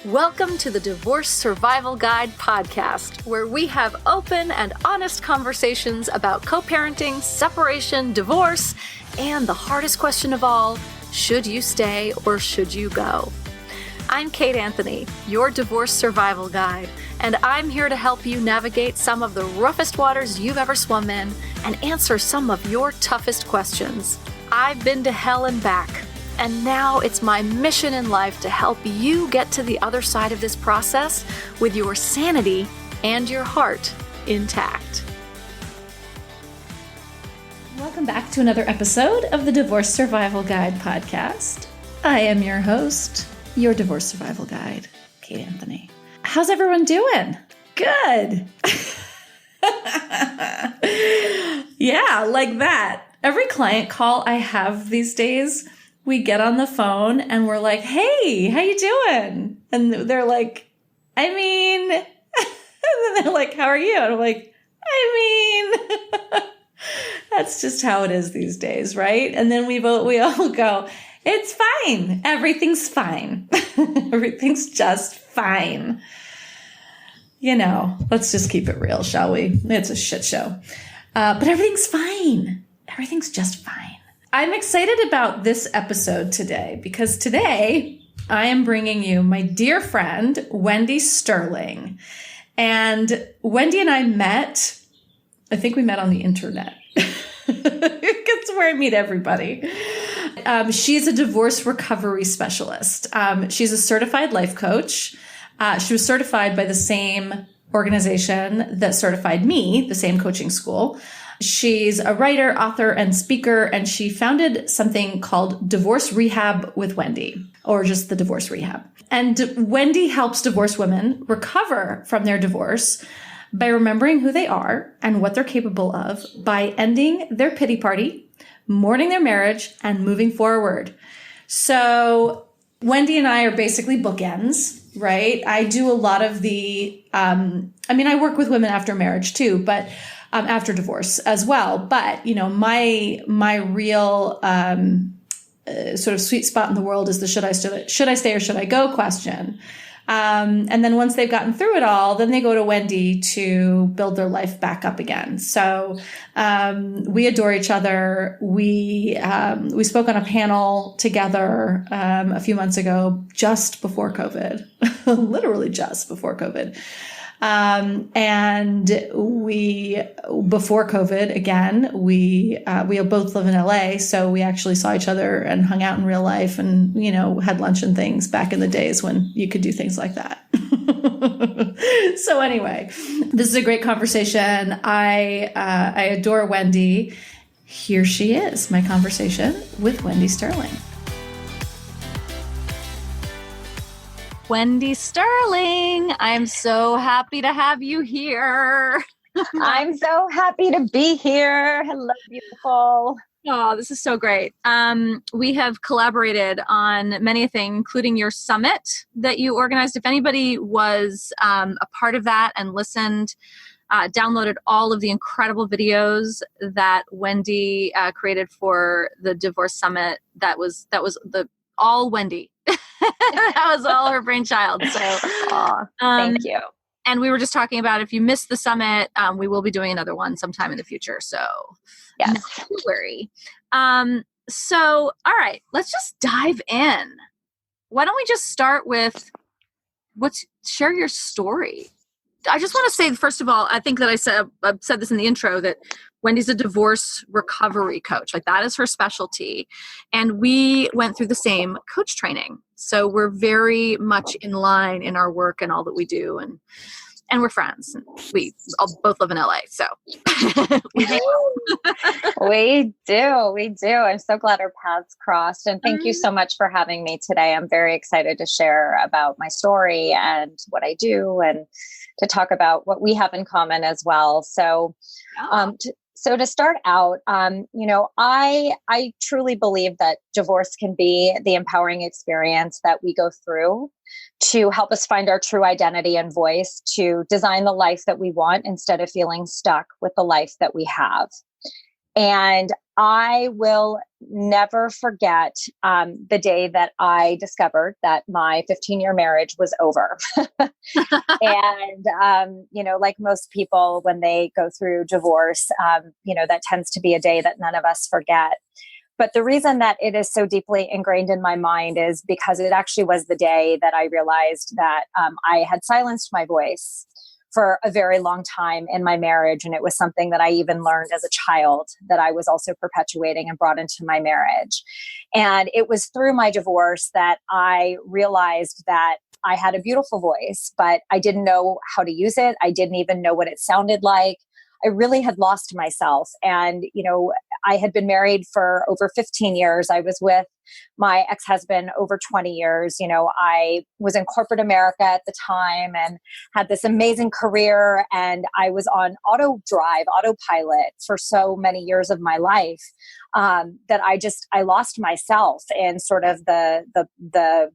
Welcome to the Divorce Survival Guide podcast, where we have open and honest conversations about co-parenting, separation, divorce, and the hardest question of all, should you stay or should you go? I'm Kate Anthony, your divorce survival guide, and I'm here to help you navigate some of the roughest waters you've ever swum in and answer some of your toughest questions. I've been to hell and back, and now it's my mission in life to help you get to the other side of this process with your sanity and your heart intact. Welcome back to another episode of the Divorce Survival Guide podcast. I am your host, your divorce survival guide, Kate Anthony. How's everyone doing? Good. Yeah, like that. Every client call I have these days, we get on the phone and we're like, hey, how you doing? And they're like, and then they're like, how are you? And I'm like, that's just how it is these days, right? And then we all go, it's fine. Everything's fine. Everything's just fine. You know, let's just keep it real, shall we? It's a shit show. But everything's fine. Everything's just fine. I'm excited about this episode today because today I am bringing you my dear friend, Wendy Sterling. And Wendy and I met, I think we met on the internet. It's where I meet everybody. She's a divorce recovery specialist. She's a certified life coach. She was certified by the same organization that certified me, the same coaching school. She's a writer, author, and speaker, and she founded something called Divorce Rehab with Wendy, or just the Divorce Rehab. And Wendy helps divorced women recover from their divorce by remembering who they are and what they're capable of, by ending their pity party, mourning their marriage, and moving forward. So Wendy and I are basically bookends, right? I do a lot of the, I work with women after marriage too, but after divorce as well. But, you know, my real sort of sweet spot in the world is the should I stay or should I go question. And then once they've gotten through it all, then they go to Wendy to build their life back up again. So we adore each other. We spoke on a panel together a few months ago, just before COVID, literally just before COVID. And before COVID, again, we both live in LA. So we actually saw each other and hung out in real life and, you know, had lunch and things back in the days when you could do things like that. So anyway, this is a great conversation. I adore Wendy. Here she is, my conversation with Wendy Sterling. Wendy Sterling, I'm so happy to have you here. I'm so happy to be here. Hello, beautiful. Oh, this is so great. We have collaborated on many things, including your summit that you organized. If anybody was a part of that and listened, downloaded all of the incredible videos that Wendy created for the Divorce Summit, that was all Wendy. That was all her brainchild. So, thank you. And we were just talking about, if you missed the summit, we will be doing another one sometime in the future. So, yes, not to worry. So, all right, let's just dive in. Why don't we just start with share your story? I just want to say, first of all, I think that I said this in the intro, that Wendy's a divorce recovery coach. Like, that is her specialty. And we went through the same coach training. So we're very much in line in our work and all that we do. And we're friends. We both live in LA. So we do. I'm so glad our paths crossed. And thank you so much for having me today. I'm very excited to share about my story and what I do, and to talk about what we have in common as well. So, So to start out, I truly believe that divorce can be the empowering experience that we go through to help us find our true identity and voice, to design the life that we want instead of feeling stuck with the life that we have. And I will never forget the day that I discovered that my 15-year marriage was over. And, like most people, when they go through divorce, that tends to be a day that none of us forget. But the reason that it is so deeply ingrained in my mind is because it actually was the day that I realized that I had silenced my voice for a very long time in my marriage. And it was something that I even learned as a child that I was also perpetuating and brought into my marriage. And it was through my divorce that I realized that I had a beautiful voice, but I didn't know how to use it. I didn't even know what it sounded like. I really had lost myself. And, I had been married for over 15 years. I was with my ex-husband over 20 years. I was in corporate America at the time and had this amazing career. And I was on autopilot for so many years of my life that I lost myself in sort of the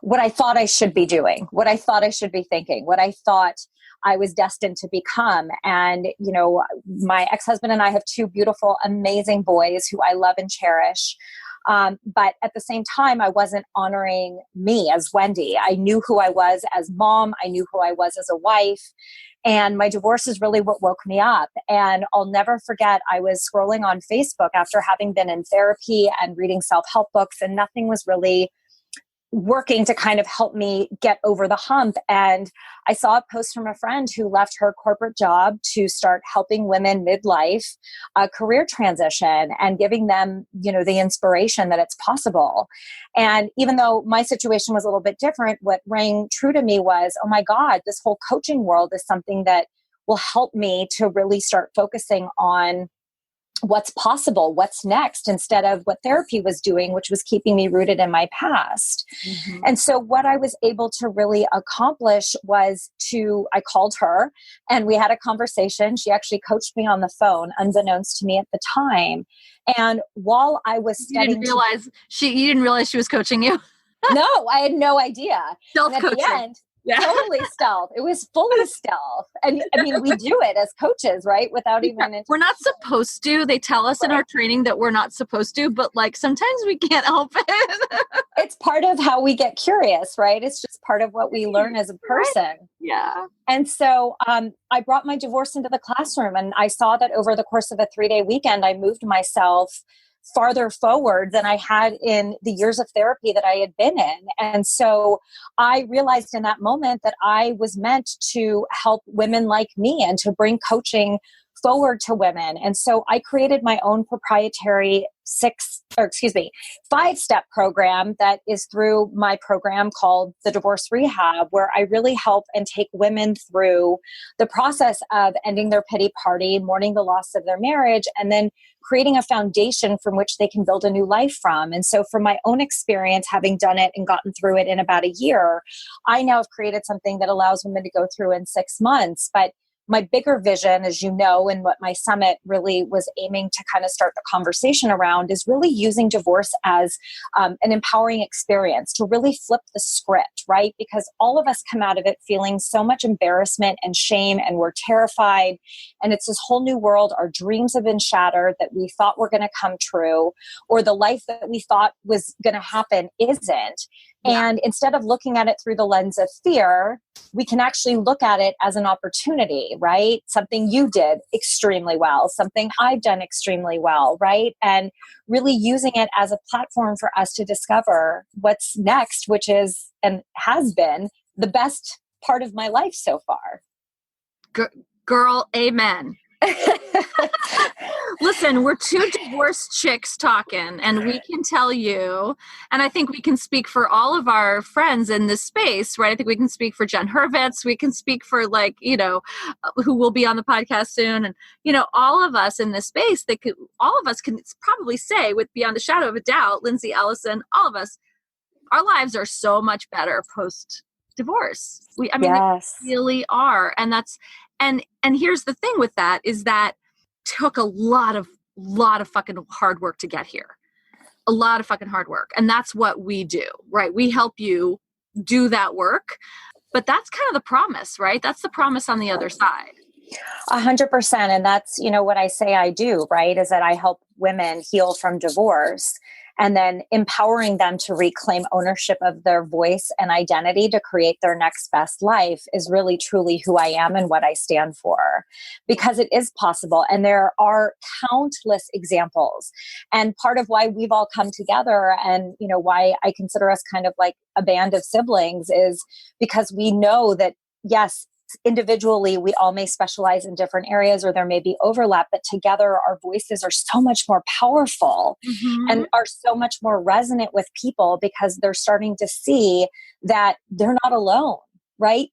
what I thought I should be doing, what I thought I should be thinking, what I thought I was destined to become. And, my ex-husband and I have two beautiful, amazing boys who I love and cherish. But at the same time, I wasn't honoring me as Wendy. I knew who I was as mom. I knew who I was as a wife. And my divorce is really what woke me up. And I'll never forget, I was scrolling on Facebook after having been in therapy and reading self-help books, and nothing was really working to kind of help me get over the hump. And I saw a post from a friend who left her corporate job to start helping women midlife career transition and giving them, the inspiration that it's possible. And even though my situation was a little bit different, what rang true to me was, oh my God, this whole coaching world is something that will help me to really start focusing on what's possible, what's next, instead of what therapy was doing, which was keeping me rooted in my past. Mm-hmm. And so what I was able to really accomplish was I called her and we had a conversation. She actually coached me on the phone, unbeknownst to me at the time. And while I was studying... You didn't realize she was coaching you? No, I had no idea. Self-coaching. And at the end, totally stealth. It was fully stealth. And I mean, we do it as coaches, right? Without even... We're not supposed to. They tell us in our training that we're not supposed to, but sometimes we can't help it. It's part of how we get curious, right? It's just part of what we learn as a person. Right. Yeah. And so I brought my divorce into the classroom, and I saw that over the course of a 3-day weekend, I moved myself farther forward than I had in the years of therapy that I had been in. And so I realized in that moment that I was meant to help women like me and to bring coaching forward to women. And so I created my own proprietary 5-step program that is through my program called the Divorce Rehab, where I really help and take women through the process of ending their pity party, mourning the loss of their marriage, and then creating a foundation from which they can build a new life from. And so from my own experience, having done it and gotten through it in about a year, I now have created something that allows women to go through in 6 months. But my bigger vision, as you know, and what my summit really was aiming to kind of start the conversation around, is really using divorce as an empowering experience to really flip the script, right? Because all of us come out of it feeling so much embarrassment and shame, and we're terrified. And it's this whole new world. Our dreams have been shattered that we thought were going to come true, or the life that we thought was going to happen isn't. Yeah. And instead of looking at it through the lens of fear, we can actually look at it as an opportunity, right? Something you did extremely well, something I've done extremely well, right? And really using it as a platform for us to discover what's next, which is and has been the best part of my life so far. Girl, amen. Listen, we're two divorced chicks talking, and we can tell you, and I think we can speak for all of our friends in this space, right? I think we can speak for Jen Hurwitz. We can speak for who will be on the podcast soon. And, all of us in this space, all of us can probably say with beyond a shadow of a doubt, Lindsay Ellison, all of us, our lives are so much better post divorce. Yes. They really are. And and here's the thing with that is that took a lot of fucking hard work to get here. A lot of fucking hard work. And that's what we do, right? We help you do that work. But that's kind of the promise, right? That's the promise on the other side. 100%. And that's, what I say I do, right? Is that I help women heal from divorce and then empowering them to reclaim ownership of their voice and identity to create their next best life is really truly who I am and what I stand for, because it is possible. And there are countless examples. And part of why we've all come together and, why I consider us kind of like a band of siblings is because we know that, yes, individually, we all may specialize in different areas or there may be overlap, but together our voices are so much more powerful and are so much more resonant with people because they're starting to see that they're not alone, right?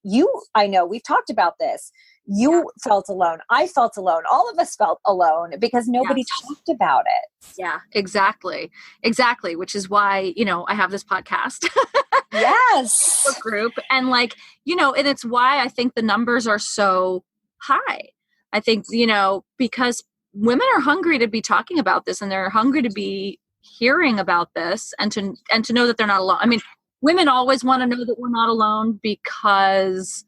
I know we've talked about this. You felt alone. I felt alone. All of us felt alone because nobody talked about it. Yeah, exactly. Exactly. Which is why, I have this podcast. Yes. Group. And and it's why I think the numbers are so high. I think, because women are hungry to be talking about this and they're hungry to be hearing about this and to know that they're not alone. I mean, women always want to know that we're not alone because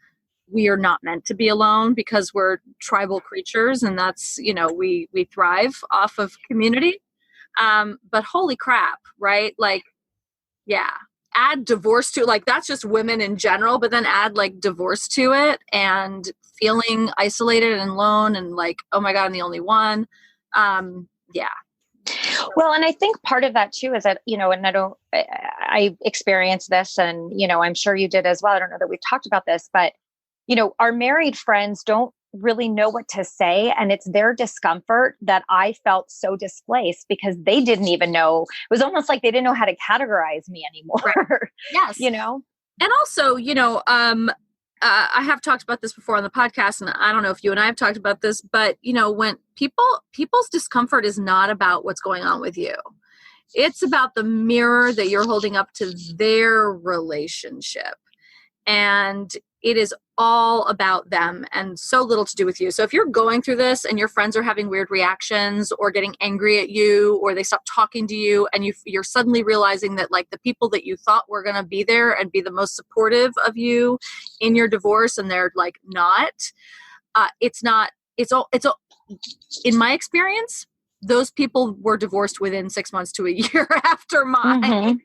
we are not meant to be alone, because we're tribal creatures and that's, we thrive off of community. But holy crap, right? Add divorce to that's just women in general, but then add divorce to it and feeling isolated and alone and oh my God, I'm the only one. Well, and I think part of that too is that, and I experienced this and, I'm sure you did as well. I don't know that we've talked about this, but, our married friends don't really know what to say. And it's their discomfort that I felt so displaced because they didn't even know. It was almost like they didn't know how to categorize me anymore. Right. Yes. And also, I have talked about this before on the podcast, and I don't know if you and I have talked about this, but when people's discomfort is not about what's going on with you. It's about the mirror that you're holding up to their relationship. And it is all about them and so little to do with you. So if you're going through this and your friends are having weird reactions or getting angry at you or they stop talking to you and you're suddenly realizing that the people that you thought were going to be there and be the most supportive of you in your divorce and they're not, it's all, in my experience, those people were divorced within 6 months to a year after mine.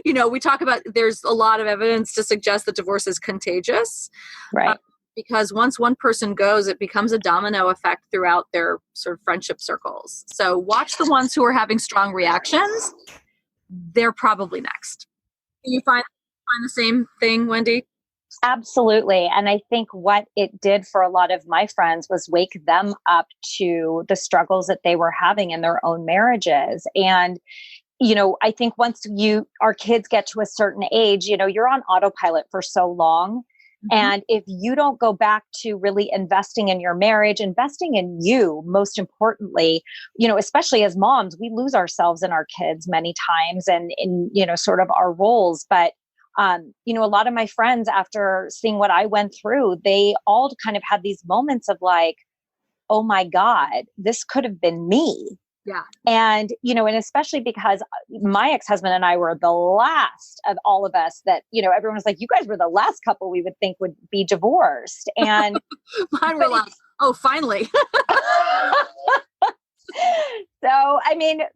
We talk about, there's a lot of evidence to suggest that divorce is contagious. Right. Because once one person goes, it becomes a domino effect throughout their sort of friendship circles. So watch the ones who are having strong reactions. They're probably next. Do you find the same thing, Wendy? Absolutely. And I think what it did for a lot of my friends was wake them up to the struggles that they were having in their own marriages. And, I think once our kids get to a certain age, you're on autopilot for so long. And if you don't go back to really investing in your marriage, investing in you, most importantly, especially as moms, we lose ourselves in our kids many times and in, sort of our roles. But a lot of my friends, after seeing what I went through, they all kind of had these moments of oh my God, this could have been me. Yeah. And, and especially because my ex-husband and I were the last of all of us that, everyone was like, you guys were the last couple we would think would be divorced. And mine were oh, finally. So,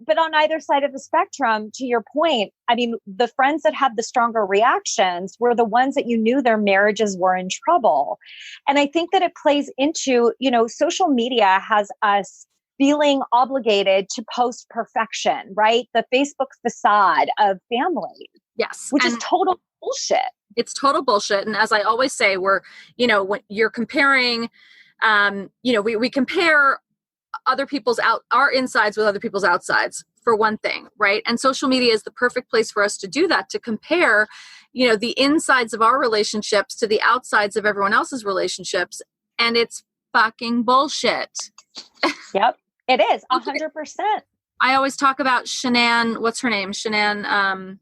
but on either side of the spectrum, to your point, the friends that had the stronger reactions were the ones that you knew their marriages were in trouble. And I think that it plays into, social media has us feeling obligated to post perfection, right? The Facebook facade of family. Yes. Which is total bullshit. It's total bullshit. And as I always say, when you're comparing, we compare other people's our insides with other people's outsides for one thing, right? And social media is the perfect place for us to do that, to compare, the insides of our relationships to the outsides of everyone else's relationships. And it's fucking bullshit. Yep. It is 100%. I always talk about Shanann, what's her name? Shanann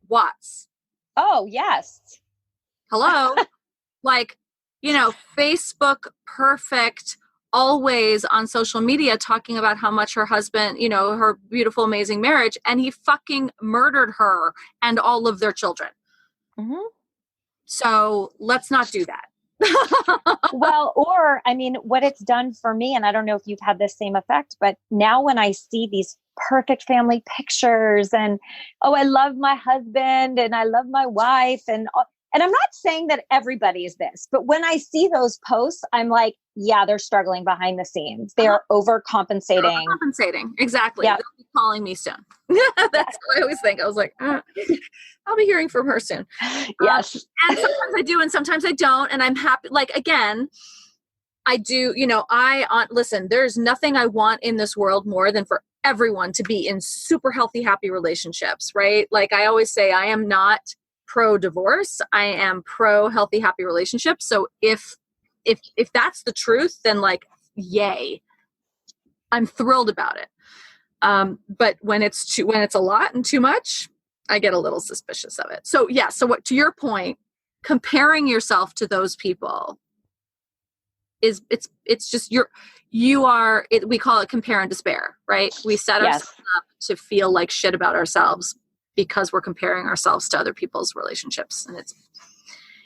Watts. Oh, yes. Hello. Facebook perfect, always on social media talking about how much her husband, her beautiful, amazing marriage, and he fucking murdered her and all of their children. Mm-hmm. So let's not do that. Well, or I mean, what it's done for me, and I don't know if you've had the same effect, but now when I see these perfect family pictures and, oh, I love my husband and I love my wife and I'm not saying that everybody is this, but when I see those posts, I'm like, yeah, they're struggling behind the scenes. They are overcompensating. Overcompensating. Exactly. Yeah. They'll be calling me soon. That's what I always think. I was like, I'll be hearing from her soon. Yes. And sometimes I do, and sometimes I don't. And I'm happy. Like, again, I do, listen, there's nothing I want in this world more than for everyone to be in super healthy, happy relationships, right? Like I always say, I am not pro divorce. I am pro healthy, happy relationships. So if that's the truth, then like, yay, I'm thrilled about it. But when it's a lot and too much, I get a little suspicious of it. So yeah. So what, to your point, comparing yourself to those people is it's just we call it compare and despair, right? We set ourselves up to feel like shit about ourselves because we're comparing ourselves to other people's relationships, and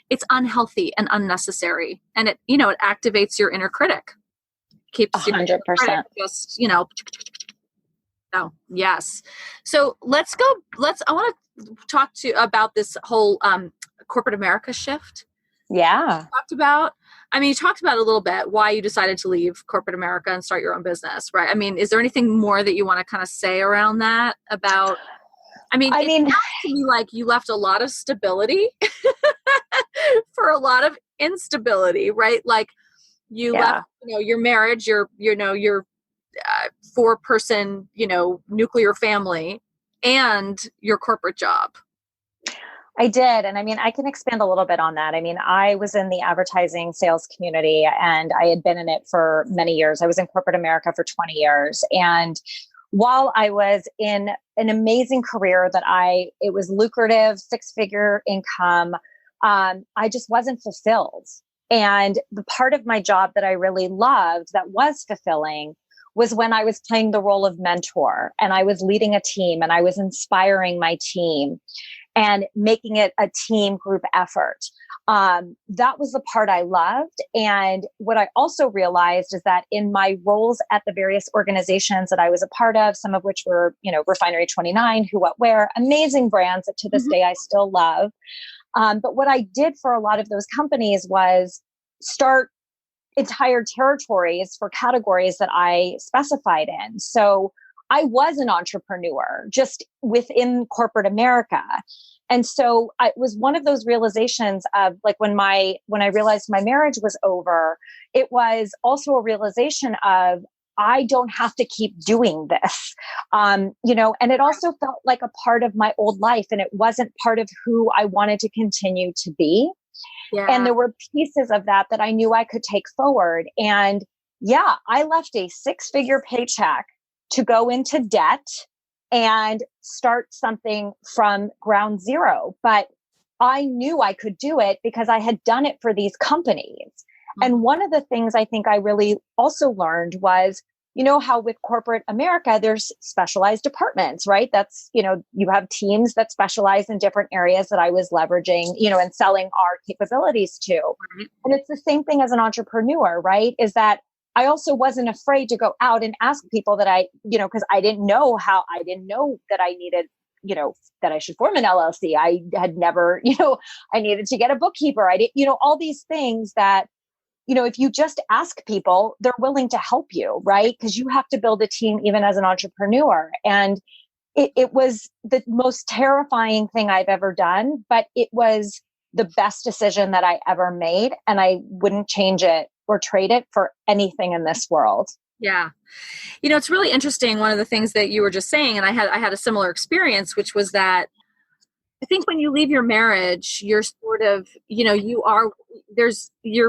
it's unhealthy and unnecessary, and it activates your inner critic, keeps 100%. Just oh yes. So I want to talk about this whole corporate America shift. Yeah. You talked about a little bit why you decided to leave corporate America and start your own business, right? I mean, is there anything more that you want to kind of say around that about, it sounds to me like you left a lot of stability for a lot of instability, right? Like you left, your marriage, your 4-person, nuclear family and your corporate job. I did. And I can expand a little bit on that. I was in the advertising sales community and I had been in it for many years. I was in corporate America for 20 years. And while I was in an amazing career it was lucrative, 6-figure income, I just wasn't fulfilled. And the part of my job that I really loved that was fulfilling was when I was playing the role of mentor and I was leading a team and I was inspiring my team and making it a team group effort. That was the part I loved. And what I also realized is that in my roles at the various organizations that I was a part of, some of which were, Refinery 29, Who, What, Where, amazing brands that to this day I still love. But what I did for a lot of those companies was start entire territories for categories that I specified in. So I was an entrepreneur just within corporate America. And so it was one of those realizations of like when I realized my marriage was over, it was also a realization of I don't have to keep doing this, and it also felt like a part of my old life and it wasn't part of who I wanted to continue to be. Yeah. And there were pieces of that I knew I could take forward. And yeah, I left a 6-figure paycheck to go into debt and start something from ground zero. But I knew I could do it because I had done it for these companies. Mm-hmm. And one of the things I think I really also learned was, how with corporate America, there's specialized departments, right? That's, you have teams that specialize in different areas that I was leveraging, and selling our capabilities to. Mm-hmm. And it's the same thing as an entrepreneur, right? Is that I also wasn't afraid to go out and ask people that because I didn't know that I needed, that I should form an LLC. I had never, I needed to get a bookkeeper. I did, all these things that, if you just ask people, they're willing to help you, right? Because you have to build a team even as an entrepreneur. And it was the most terrifying thing I've ever done, but it was the best decision that I ever made. And I wouldn't change it or trade it for anything in this world. Yeah. It's really interesting. One of the things that you were just saying, and I had a similar experience, which was that I think when you leave your marriage, you're sort of, you're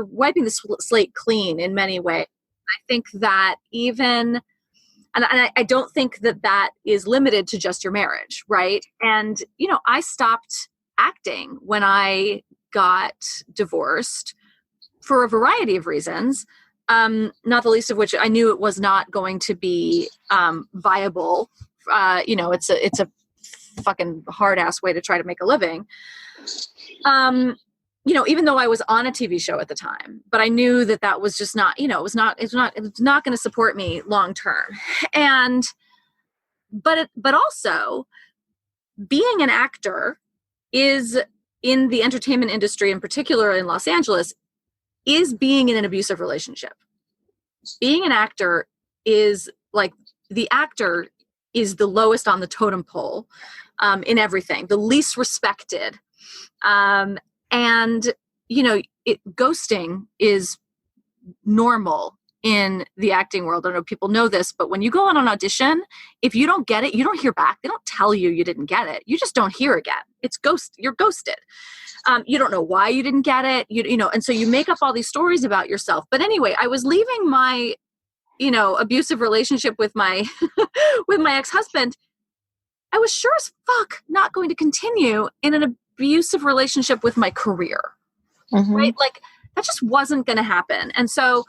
wiping the slate clean in many ways. I think that and I don't think that is limited to just your marriage, right? And, I stopped acting when I got divorced for a variety of reasons, not the least of which I knew it was not going to be viable. It's a fucking hard ass way to try to make a living. even though I was on a TV show at the time, but I knew that that was just not, it was not going to support me long term. And, but also being an actor is in the entertainment industry, in particular in Los Angeles, is being in an abusive relationship. Being an actor is like, the actor is the lowest on the totem pole in everything, the least respected. And, ghosting is normal in the acting world. I don't know if people know this, but when you go on an audition, if you don't get it, you don't hear back. They don't tell you you didn't get it. You just don't hear again. You're ghosted. You don't know why you didn't get it, and so you make up all these stories about yourself. But anyway, I was leaving my, abusive relationship with my, with my ex-husband. I was sure as fuck not going to continue in an abusive relationship with my career, right? Like that just wasn't going to happen. And so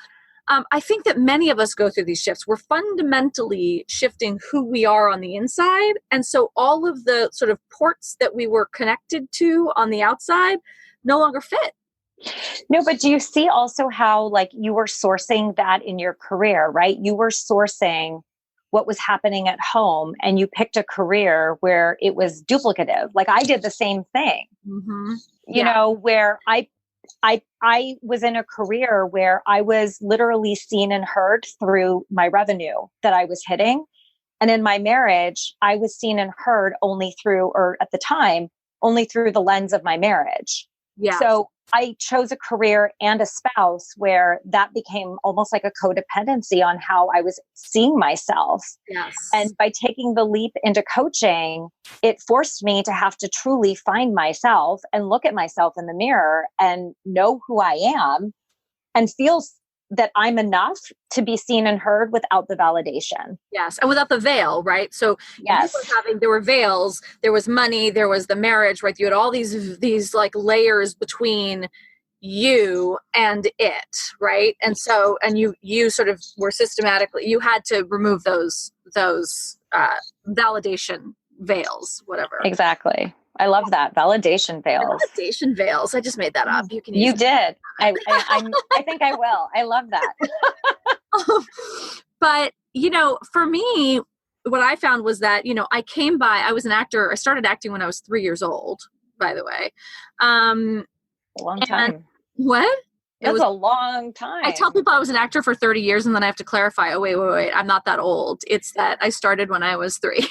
I think that many of us go through these shifts. We're fundamentally shifting who we are on the inside. And so all of the sort of ports that we were connected to on the outside no longer fit. No, but do you see also how like you were sourcing that in your career, right? You were sourcing what was happening at home and you picked a career where it was duplicative. Like I did the same thing, where I was in a career where I was literally seen and heard through my revenue that I was hitting. And in my marriage, I was seen and heard only through, or at the time, only through the lens of my marriage. Yeah. So I chose a career and a spouse where that became almost like a codependency on how I was seeing myself. Yes. And by taking the leap into coaching, it forced me to have to truly find myself and look at myself in the mirror and know who I am and feel that I'm enough to be seen and heard without the validation. Yes. And without the veil, right? So yes, there were veils, there was money, there was the marriage, right? You had all these like layers between you and it, right? And so, and you sort of were systematically, you had to remove those validation veils, whatever. Exactly. I love that. Validation veils. Validation veils. I just made that up. You can use You did. I think I will. I love that. But, for me, what I found was that, I was an actor. I started acting when I was 3 years old, by the way. A long time. What? It was a long time. I tell people I was an actor for 30 years and then I have to clarify, oh, wait, I'm not that old. It's that I started when I was 3.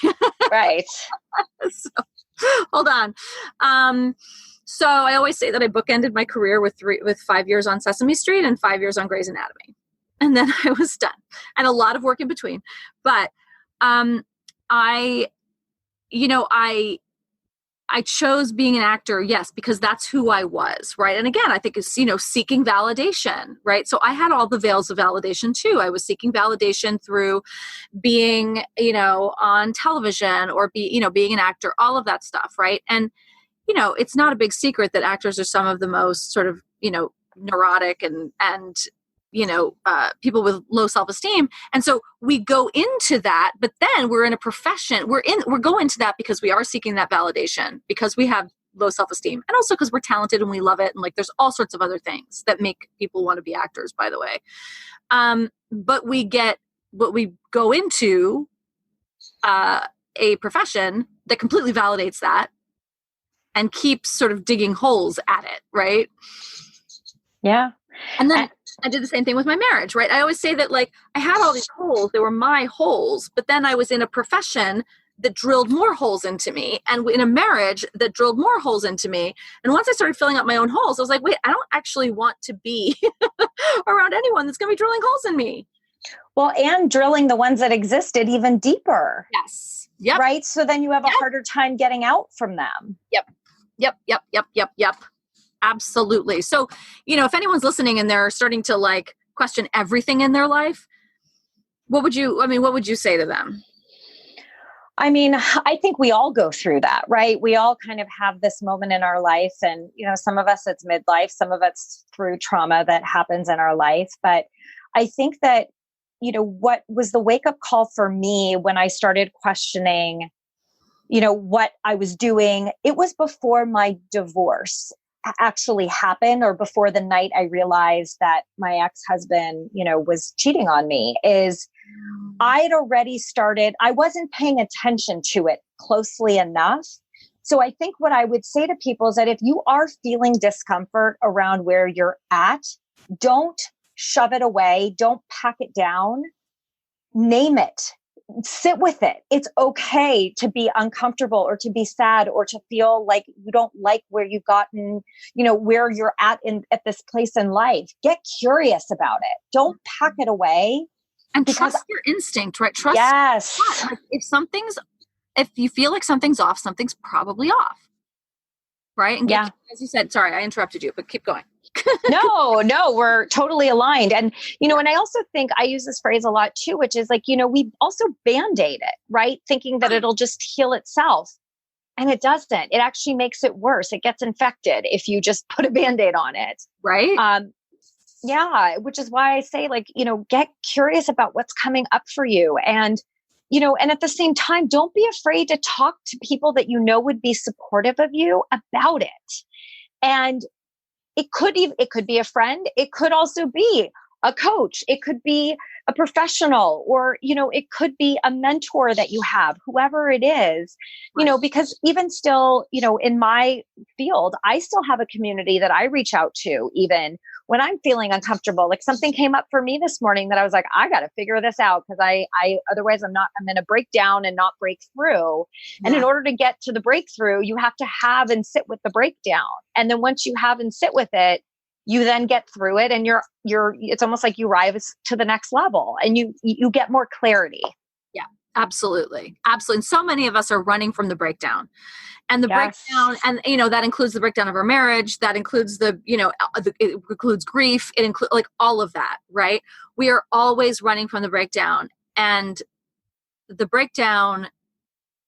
Right. So, hold on. So I always say that I bookended my career with 5 years on Sesame Street and 5 years on Grey's Anatomy. And then I was done. And a lot of work in between. But I chose being an actor, yes, because that's who I was, right? And again, I think it's, seeking validation, right? So I had all the veils of validation too. I was seeking validation through being, on television or being an actor, all of that stuff, right? And, it's not a big secret that actors are some of the most sort of, neurotic and people with low self-esteem. And so we go into that, but then we're in a profession, we're going into that because we are seeking that validation, because we have low self-esteem, and also because we're talented and we love it. And like, there's all sorts of other things that make people want to be actors, by the way. But we go into a profession that completely validates that and keeps sort of digging holes at it. Right. Yeah. And then I did the same thing with my marriage, right? I always say that like I had all these holes, they were my holes, but then I was in a profession that drilled more holes into me, and in a marriage that drilled more holes into me. And once I started filling up my own holes, I was like, wait, I don't actually want to be around anyone that's going to be drilling holes in me. Well, and drilling the ones that existed even deeper. Yes. Yep. Right? So then you have a harder time getting out from them. Yep. Absolutely. So, if anyone's listening and they're starting to like question everything in their life, what would you say to them? I mean, I think we all go through that, right? We all kind of have this moment in our life, and, some of us it's midlife, some of it's through trauma that happens in our life. But I think that, what was the wake-up call for me when I started questioning, what I was doing, it was before my divorce actually happened, or before the night I realized that my ex-husband, was cheating on me, is I'd already started, I wasn't paying attention to it closely enough. So I think what I would say to people is that if you are feeling discomfort around where you're at, don't shove it away. Don't pack it down. Name it. Sit with it. It's okay to be uncomfortable or to be sad or to feel like you don't like where you've gotten, where you're at this place in life. Get curious about it. Don't pack it away. And trust your instinct, right? Trust. Yes. Like if you feel like something's off, something's probably off. Right? And as you said, sorry, I interrupted you, but keep going. No, we're totally aligned. And, and I also think I use this phrase a lot too, which is like, we also Band-Aid it, right? Thinking that it'll just heal itself. And it doesn't. It actually makes it worse. It gets infected if you just put a Band-Aid on it. Right. Which is why I say, like, get curious about what's coming up for you. And, and at the same time, don't be afraid to talk to people that would be supportive of you about it. And it could be a friend. It could also be a coach. It could be a professional, or, it could be a mentor that you have, whoever it is, because even still, in my field, I still have a community that I reach out to, even when I'm feeling uncomfortable. Like something came up for me this morning that I was like, I got to figure this out, because otherwise I'm going to break down and not break through. Yeah. And in order to get to the breakthrough, you have to have and sit with the breakdown. And then once you have and sit with it, you then get through it, and it's almost like you rise to the next level, and you get more clarity. Yeah, absolutely. Absolutely. And so many of us are running from the breakdown. And the breakdown, and that includes the breakdown of our marriage. That includes it includes grief. It includes like all of that, right? We are always running from the breakdown, and the breakdown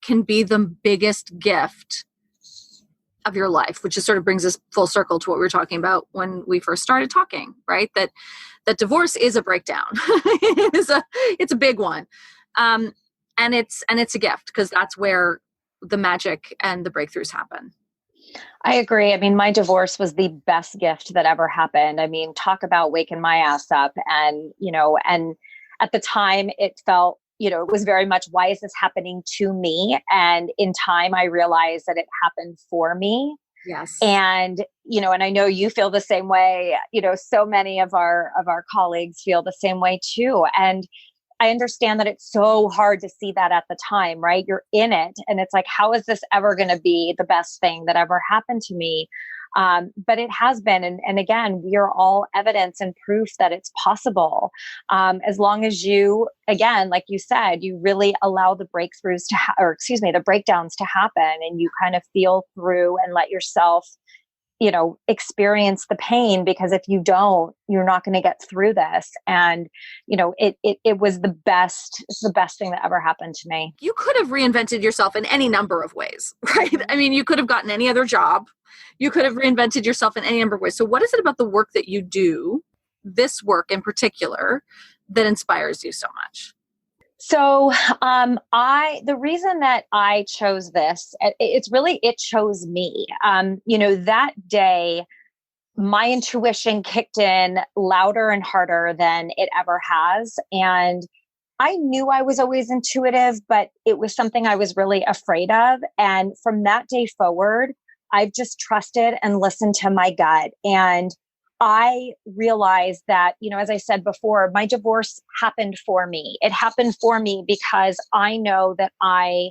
can be the biggest gift of your life, which just sort of brings us full circle to what we were talking about when we first started talking, right? That divorce is a breakdown. It's a big one, and it's a gift, because that's where the magic and the breakthroughs happen. I agree. I mean, my divorce was the best gift that ever happened. I mean, talk about waking my ass up. And, and at the time it felt, it was very much, why is this happening to me? And in time, I realized that it happened for me. Yes. And, and I know you feel the same way. So many of our colleagues feel the same way too. And I understand that it's so hard to see that at the time, right? You're in it, and it's like, how is this ever going to be the best thing that ever happened to me? But it has been. And again, we are all evidence and proof that it's possible. As long as you, again, like you said, you really allow the breakthroughs the breakdowns to happen, and you kind of feel through and let yourself, experience the pain, because if you don't, you're not going to get through this. And, it was the best. It's the best thing that ever happened to me. You could have reinvented yourself in any number of ways, right? I mean, you could have gotten any other job. You could have reinvented yourself in any number of ways. So what is it about the work that you do, this work in particular, that inspires you so much? So, the reason that I chose this, it chose me. That day, my intuition kicked in louder and harder than it ever has. And I knew I was always intuitive, but it was something I was really afraid of. And from that day forward, I've just trusted and listened to my gut. And I realized that, as I said before, my divorce happened for me. It happened for me because I know that I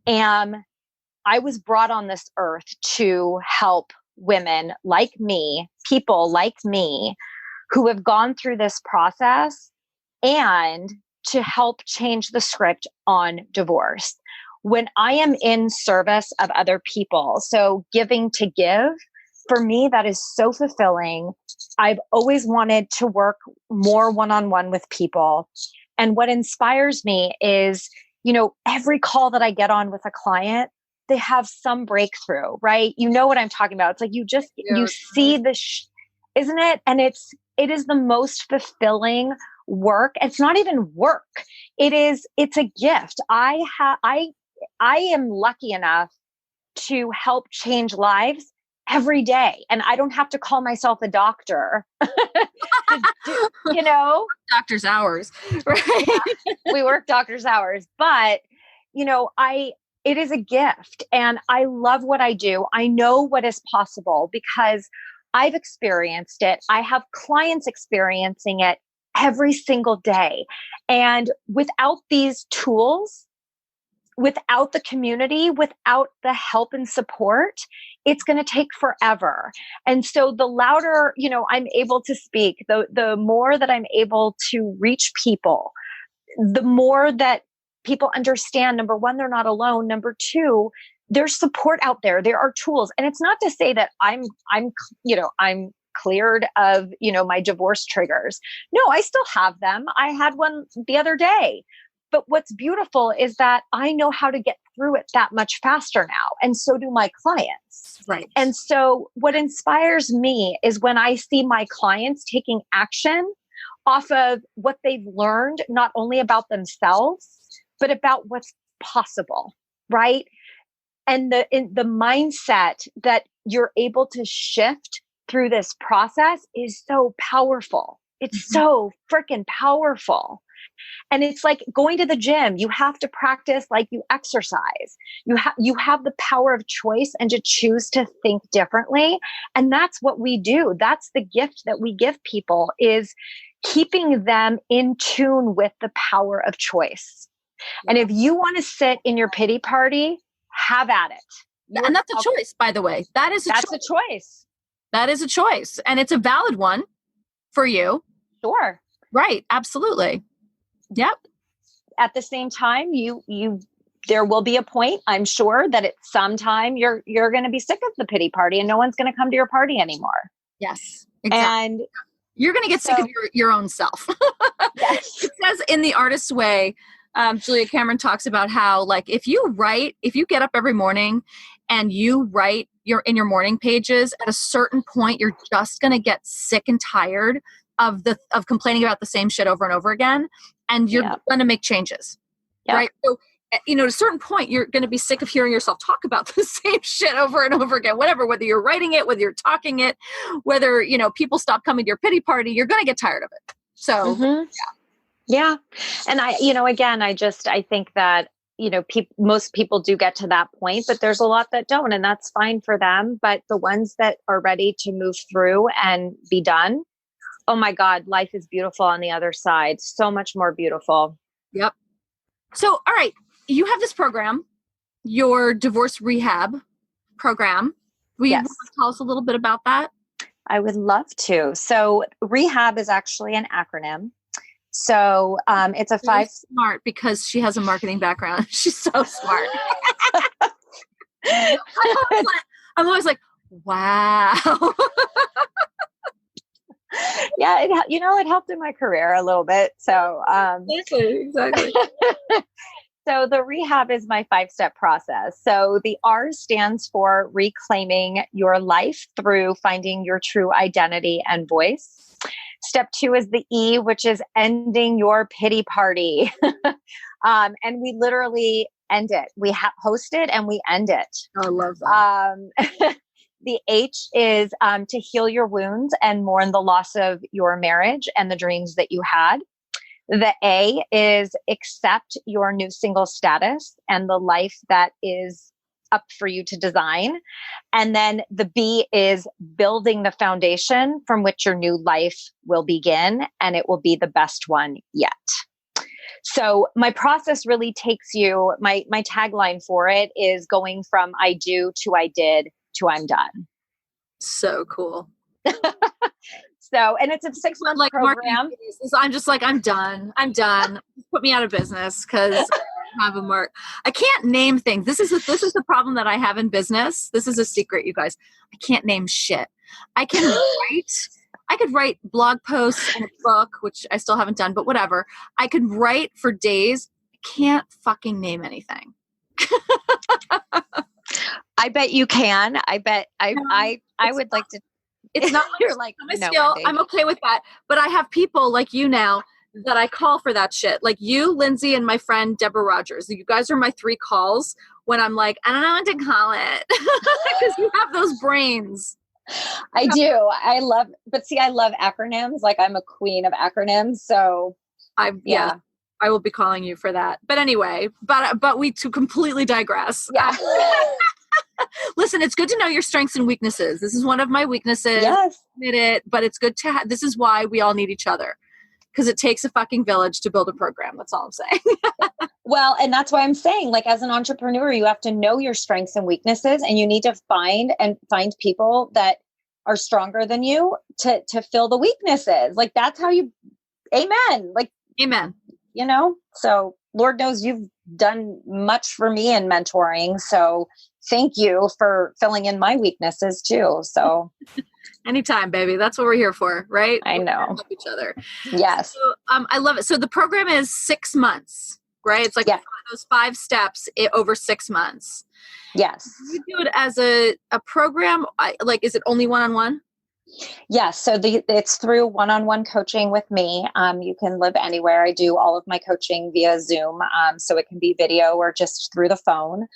was brought on this earth to help women like me, people like me, who have gone through this process, and to help change the script on divorce. When I am in service of other people, so giving to give, for me, that is so fulfilling. I've always wanted to work more one-on-one with people. And what inspires me is, every call that I get on with a client, they have some breakthrough, right? You know what I'm talking about. It's like, you see isn't it? And it is the most fulfilling work. It's not even work. It's a gift. I am lucky enough to help change lives every day. And I don't have to call myself a doctor, you know, Doctor's hours, right? Yeah, we work doctor's hours, but it is a gift and I love what I do. I know what is possible because I've experienced it. I have clients experiencing it every single day. And without these tools, without the community, without the help and support, it's going to take forever. And so the louder, I'm able to speak, the more that I'm able to reach people, the more that people understand, number one, they're not alone. Number two, there's support out there. There are tools. And it's not to say that I'm cleared of, my divorce triggers. No, I still have them. I had one the other day. But what's beautiful is that I know how to get through it that much faster now. And so do my clients. Right. And so what inspires me is when I see my clients taking action off of what they've learned, not only about themselves, but about what's possible, right? And the mindset that you're able to shift through this process is so powerful. It's so freaking powerful. And it's like going to the gym. You have to practice like you exercise. You have the power of choice and to choose to think differently. And that's what we do. That's the gift that we give people, is keeping them in tune with the power of choice. And if you want to sit in your pity party, have at it. And that's a choice, by the way. That's a choice. That is a choice. And it's a valid one for you. Sure. Right. Absolutely. Yep. At the same time, there will be a point, I'm sure, that at some time you're going to be sick of the pity party and no one's going to come to your party anymore. Yes. Exactly. And you're going to get sick of your own self. Yes. It says in The Artist's Way, Julia Cameron talks about how, like, if you get up every morning and you write in your morning pages, at a certain point, you're just going to get sick and tired of complaining about the same shit over and over again. And you're going to make changes, right? So, at a certain point, you're going to be sick of hearing yourself talk about the same shit over and over again, whatever, whether you're writing it, whether you're talking it, whether, people stop coming to your pity party, you're going to get tired of it. So, yeah. And I think that, most people do get to that point, but there's a lot that don't, and that's fine for them. But the ones that are ready to move through and be done, oh my God, life is beautiful on the other side. So much more beautiful. Yep. So, all right. You have this program, your Divorce Rehab program. Will you tell us a little bit about that? I would love to. So rehab is actually an acronym. So it's a smart because she has a marketing background. She's so smart. I'm always like, wow. Yeah, it helped in my career a little bit. So exactly. So the rehab is my 5-step process. So the R stands for reclaiming your life through finding your true identity and voice. Step 2 is the E, which is ending your pity party. And we literally end it. We host it and we end it. I love that. The H is to heal your wounds and mourn the loss of your marriage and the dreams that you had. The A is accept your new single status and the life that is up for you to design. And then the B is building the foundation from which your new life will begin, and it will be the best one yet. So my process really takes you, my tagline for it is going from I do to I did to I'm done. So cool. So, and it's a 6-month program. I'm just like, I'm done. Put me out of business because I have a mark. I can't name things. This is the problem that I have in business. This is a secret, you guys. I can't name shit. I could write blog posts and a book, which I still haven't done, but whatever. I could write for days. I can't fucking name anything. I bet you can. I bet I would like to. It's not you're like my skill. Wendy. I'm okay with that. But I have people like you now that I call for that shit. Like you, Lindsay, and my friend Deborah Rogers. You guys are my 3 calls when I'm like, I don't know what to call it. Because you have those brains. I do. I love acronyms. Like I'm a queen of acronyms. So I will be calling you for that. But anyway, but we to completely digress. Yeah. Listen, it's good to know your strengths and weaknesses. This is one of my weaknesses. Yes. Admit it, but it's good to this is why we all need each other. Because it takes a fucking village to build a program. That's all I'm saying. Well, and that's why I'm saying, like, as an entrepreneur, you have to know your strengths and weaknesses, and you need to find people that are stronger than you to fill the weaknesses. Like, that's how you, amen. Like, amen. You know, so Lord knows you've done much for me in mentoring. So thank you for filling in my weaknesses too. So anytime, baby. That's what we're here for, right? I know. Help each other. Yes. So, I love it. So the program is 6 months, right? It's like those 5 steps over 6 months. Yes. You do it as a program. Like, is it only one-on-one? Yes. So it's through one-on-one coaching with me. You can live anywhere. I do all of my coaching via Zoom. So it can be video or just through the phone.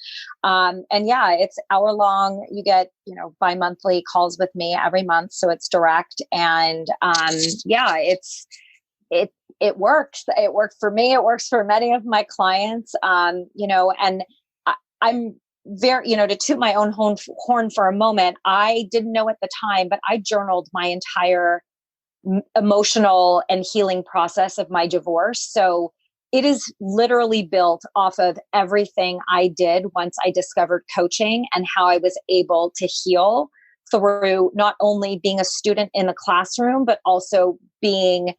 And yeah, it's hour long. You get, bi-monthly calls with me every month. So it's direct. And it works. It worked for me. It works for many of my clients. And I'm very, to toot my own horn for a moment, I didn't know at the time, but I journaled my entire emotional and healing process of my divorce. So it is literally built off of everything I did once I discovered coaching and how I was able to heal through not only being a student in the classroom, but also being,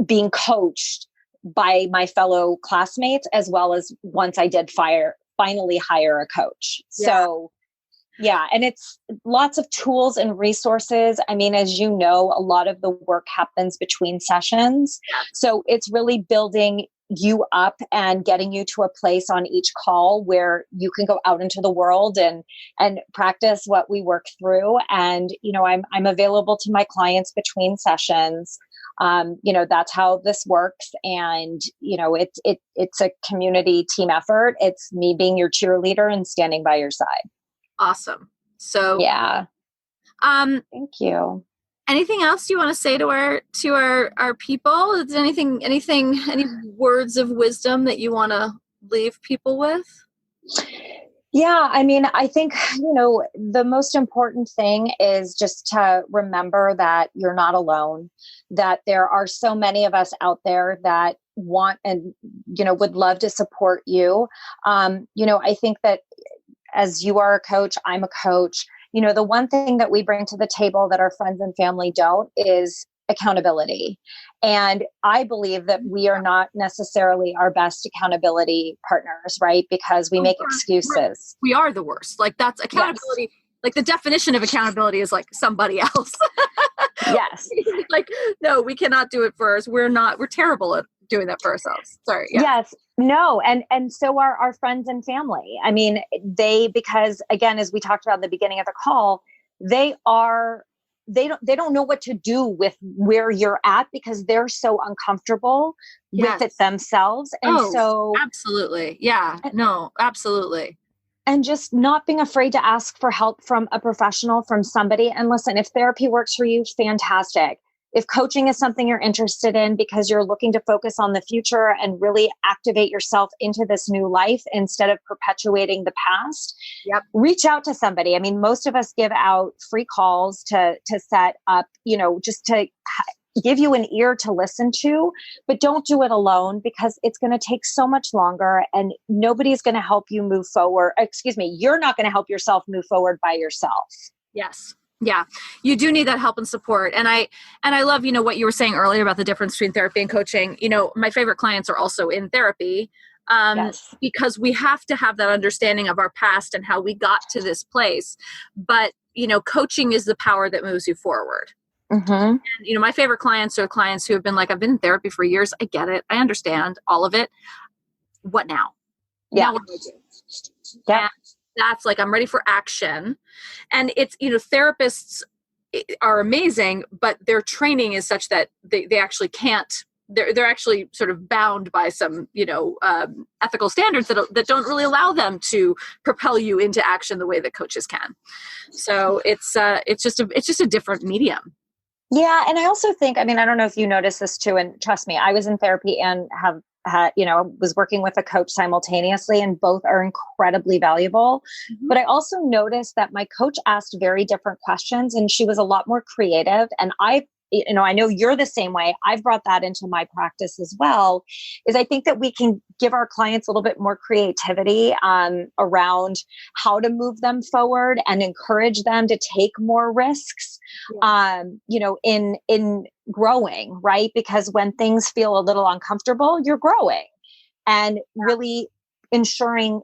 being coached by my fellow classmates, as well as once I did finally hire a coach. Yeah. So yeah. And it's lots of tools and resources. I mean, as you know, a lot of the work happens between sessions. Yeah. So it's really building you up and getting you to a place on each call where you can go out into the world and practice what we work through. And, I'm available to my clients between sessions. That's how this works. And, it's a community team effort. It's me being your cheerleader and standing by your side. Awesome. So, yeah. Thank you. Anything else you want to say to our people? Is any words of wisdom that you want to leave people with? Yeah. I mean, I think, the most important thing is just to remember that you're not alone, that there are so many of us out there that want and, would love to support you. I think that as you are a coach, I'm a coach. The one thing that we bring to the table that our friends and family don't is accountability. And I believe that we are not necessarily our best accountability partners, right? Because we make excuses. We are the worst. Like, that's accountability. Yes. Like, the definition of accountability is like somebody else. Yes. Like, no, we cannot do it for us. We're terrible at doing that for ourselves. Sorry. Yeah. Yes. No. And so are our friends and family. I mean, because again, as we talked about in the beginning of the call, they don't know what to do with where you're at because they're so uncomfortable with it themselves. And so absolutely. Yeah. No, absolutely. And just not being afraid to ask for help from a professional, from somebody. And listen, if therapy works for you, fantastic. If coaching is something you're interested in because you're looking to focus on the future and really activate yourself into this new life instead of perpetuating the past, reach out to somebody. I mean, most of us give out free calls to set up, just to give you an ear to listen to, but don't do it alone because it's going to take so much longer and nobody's going to help you move forward. You're not going to help yourself move forward by yourself. Yes. Yeah, you do need that help and support. And I love, what you were saying earlier about the difference between therapy and coaching. My favorite clients are also in therapy because we have to have that understanding of our past and how we got to this place. But, coaching is the power that moves you forward. Mm-hmm. And, my favorite clients are clients who have been like, I've been in therapy for years. I get it. I understand all of it. What now? Yeah. Now what do I do? Yeah. That's like, I'm ready for action. And it's, therapists are amazing, but their training is such that they actually can't they're actually sort of bound by some, ethical standards that don't really allow them to propel you into action the way that coaches can. So it's just a different medium. Yeah. And I also think, I don't know if you noticed this too, and trust me, I was in therapy and have had, was working with a coach simultaneously, and both are incredibly valuable. Mm-hmm. But I also noticed that my coach asked very different questions, and she was a lot more creative. And I know you're the same way. I've brought that into my practice as well, is I think that we can give our clients a little bit more creativity around how to move them forward and encourage them to take more risks, in growing, right? Because when things feel a little uncomfortable, you're growing, and really ensuring.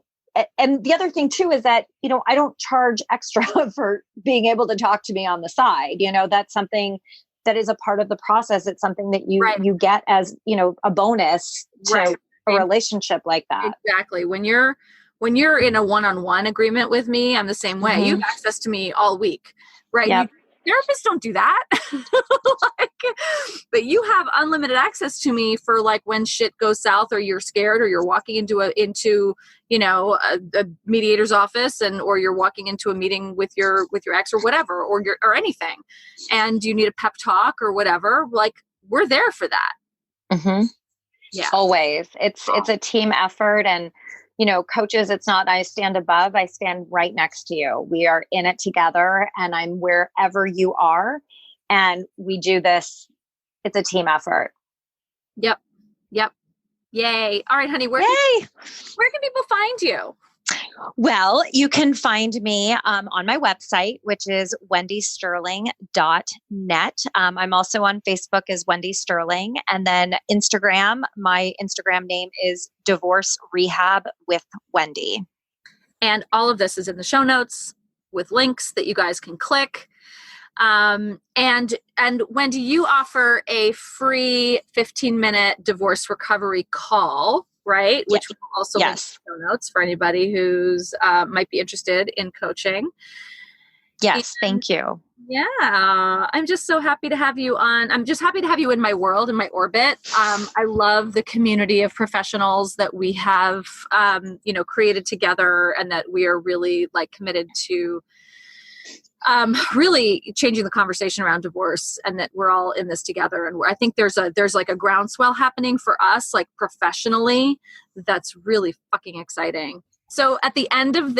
And the other thing too is that, I don't charge extra for being able to talk to me on the side. That's something that is a part of the process. It's something that you get as, a bonus to a relationship like that. Exactly. When you're in a one-on-one agreement with me, I'm the same way. Mm-hmm. You have access to me all week, right? Yep. Therapists don't do that. But you have unlimited access to me for like when shit goes south, or you're scared, or you're walking into a mediator's office, or you're walking into a meeting with your ex or whatever, or anything, and you need a pep talk or whatever. Like, we're there for that. Mm-hmm. Yeah, always. It's a team effort, and coaches, it's not I stand above, I stand right next to you. We are in it together, and I'm wherever you are. And we do this. It's a team effort. Yep. Yay. All right, honey. Where can people find you? Well, you can find me on my website, which is wendysterling.net. I'm also on Facebook as Wendy Sterling. And then Instagram, my Instagram name is Divorce Rehab with Wendy. And all of this is in the show notes with links that you guys can click. And Wendy, you offer a free 15-minute divorce recovery call, right? Which will also be in the show notes for anybody who's might be interested in coaching. Yes, thank you. Yeah, I'm just so happy to have you on. I'm just happy to have you in my world, in my orbit. I love the community of professionals that we have, created together, and that we are really committed to really changing the conversation around divorce, and that we're all in this together. And I think there's a groundswell happening for us, professionally, that's really fucking exciting. So at the end of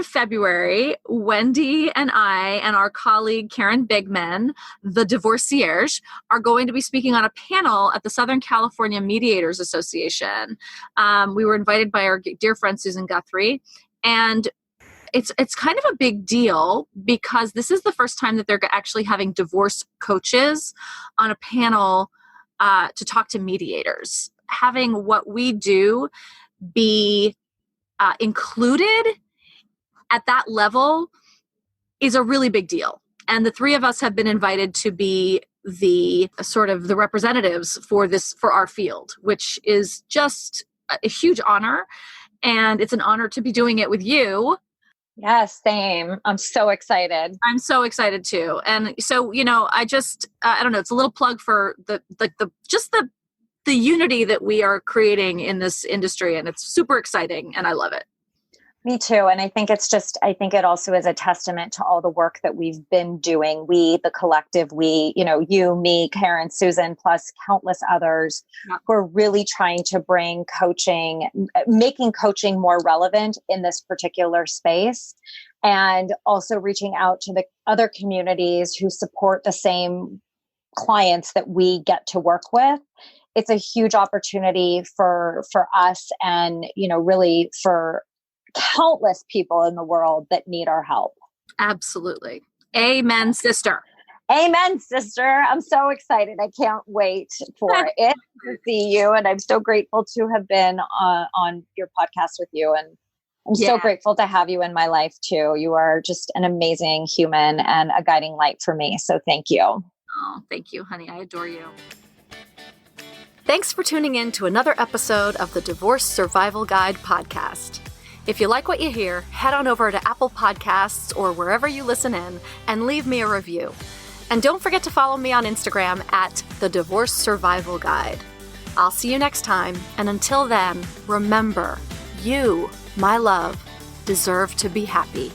February, Wendy and I and our colleague Karen Bigman, the divorcierge, are going to be speaking on a panel at the Southern California Mediators Association. We were invited by our dear friend Susan Guthrie, and it's kind of a big deal because this is the first time that they're actually having divorce coaches on a panel to talk to mediators. Having what we do be included at that level is a really big deal. And the three of us have been invited to be the sort of the representatives for our field, which is just a huge honor. And it's an honor to be doing it with you. Yes, same. I'm so excited. I'm so excited too. And so, I don't know, it's a little plug for the unity that we are creating in this industry. And it's super exciting, and I love it. Me too. And I think it also is a testament to all the work that we've been doing. We, the collective, you, me, Karen, Susan, plus countless others who are really trying to bring making coaching more relevant in this particular space, and also reaching out to the other communities who support the same clients that we get to work with. It's a huge opportunity for us, and, really for countless people in the world that need our help. Absolutely. Amen, sister. Amen, sister. I'm so excited. I can't wait for it to see you. And I'm so grateful to have been on your podcast with you. And I'm so grateful to have you in my life too. You are just an amazing human and a guiding light for me. So thank you. Oh, thank you, honey. I adore you. Thanks for tuning in to another episode of the Divorce Survival Guide podcast. If you like what you hear, head on over to Apple Podcasts or wherever you listen in and leave me a review. And don't forget to follow me on Instagram at the Divorce Survival Guide. I'll see you next time. And until then, remember, you, my love, deserve to be happy.